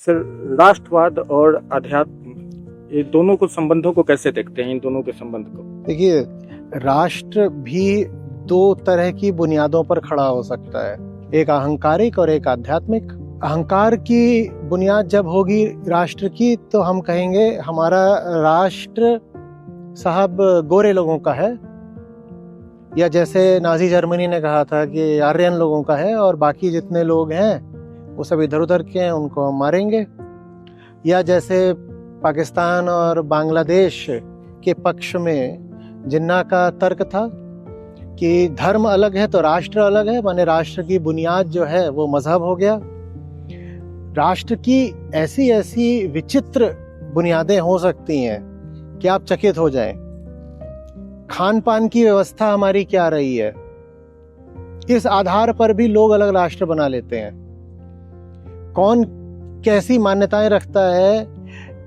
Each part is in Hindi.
सर, राष्ट्रवाद और अध्यात्म, ये दोनों को संबंधों को कैसे देखते हैं, इन दोनों के संबंध को? देखिए, राष्ट्र भी दो तरह की बुनियादों पर खड़ा हो सकता है, एक अहंकारिक और एक आध्यात्मिक। अहंकार की बुनियाद जब होगी राष्ट्र की, तो हम कहेंगे हमारा राष्ट्र साहब गोरे लोगों का है, या जैसे नाजी जर्मनी ने कहा था कि आर्यन लोगों का है और बाकी जितने लोग हैं वो सब इधर उधर के हैं, उनको हम मारेंगे। या जैसे पाकिस्तान और बांग्लादेश के पक्ष में जिन्ना का तर्क था कि धर्म अलग है तो राष्ट्र अलग है, माने राष्ट्र की बुनियाद जो है वो मजहब हो गया। राष्ट्र की ऐसी ऐसी विचित्र बुनियादें हो सकती हैं कि आप चकित हो जाएं। खान पान की व्यवस्था हमारी क्या रही है, इस आधार पर भी लोग अलग राष्ट्र बना लेते हैं। कौन कैसी मान्यताएं रखता है,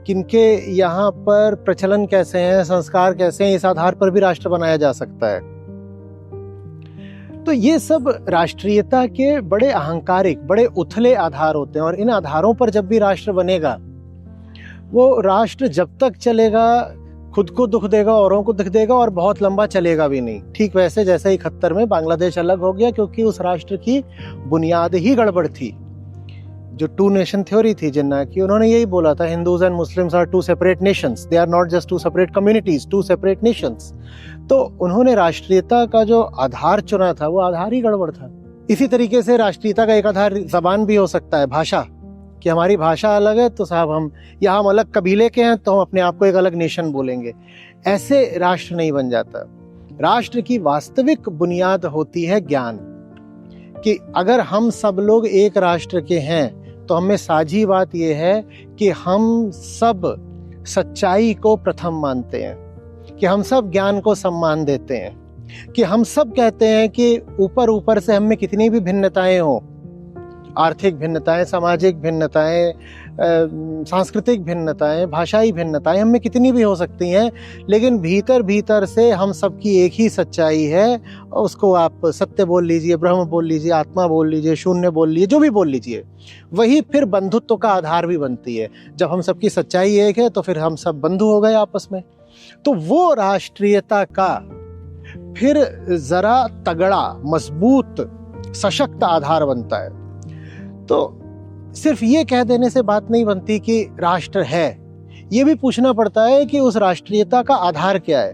किनके यहाँ पर प्रचलन कैसे हैं, संस्कार कैसे हैं, इस आधार पर भी राष्ट्र बनाया जा सकता है। तो ये सब राष्ट्रीयता के बड़े अहंकारिक, बड़े उथले आधार होते हैं, और इन आधारों पर जब भी राष्ट्र बनेगा, वो राष्ट्र जब तक चलेगा खुद को दुख देगा, औरों को दुख देगा, और बहुत लंबा चलेगा भी नहीं। ठीक वैसे जैसे 71 में बांग्लादेश अलग हो गया, क्योंकि उस राष्ट्र की बुनियाद ही गड़बड़ थी। जो टू नेशन थ्योरी थी जिन्ना की, उन्होंने यही बोला था, Hindus and Muslims are two separate nations, they are not just two separate communities, two separate nations. तो उन्होंने राष्ट्रीयता का जो आधार चुना था वो आधार ही गड़बड़ था। इसी तरीके से राष्ट्रीयता का एक आधार जबान भी हो सकता है, भाषा, कि हमारी भाषा अलग है तो साहब हम अलग कबीले के हैं तो हम अपने आप को एक अलग नेशन बोलेंगे। ऐसे राष्ट्र नहीं बन जाता। राष्ट्र की वास्तविक बुनियाद होती है ज्ञान, कि अगर हम सब लोग एक राष्ट्र के हैं तो हमें साझी बात यह है कि हम सब सच्चाई को प्रथम मानते हैं, कि हम सब ज्ञान को सम्मान देते हैं, कि हम सब कहते हैं कि ऊपर ऊपर से हम में कितनी भी भिन्नताएं हों, आर्थिक भिन्नताएं, सामाजिक भिन्नताएं, सांस्कृतिक भिन्नताएं, भाषाई भिन्नताएं हम में कितनी भी हो सकती हैं, लेकिन भीतर भीतर से हम सबकी एक ही सच्चाई है। उसको आप सत्य बोल लीजिए, ब्रह्म बोल लीजिए, आत्मा बोल लीजिए, शून्य बोल लीजिए, जो भी बोल लीजिए, वही फिर बंधुत्व का आधार भी बनती है। जब हम सबकी सच्चाई एक है तो फिर हम सब बंधु हो गए आपस में। तो वो राष्ट्रीयता का फिर जरा तगड़ा, मजबूत, सशक्त आधार बनता है। तो सिर्फ ये कह देने से बात नहीं बनती कि राष्ट्र है, ये भी पूछना पड़ता है कि उस राष्ट्रीयता का आधार क्या है।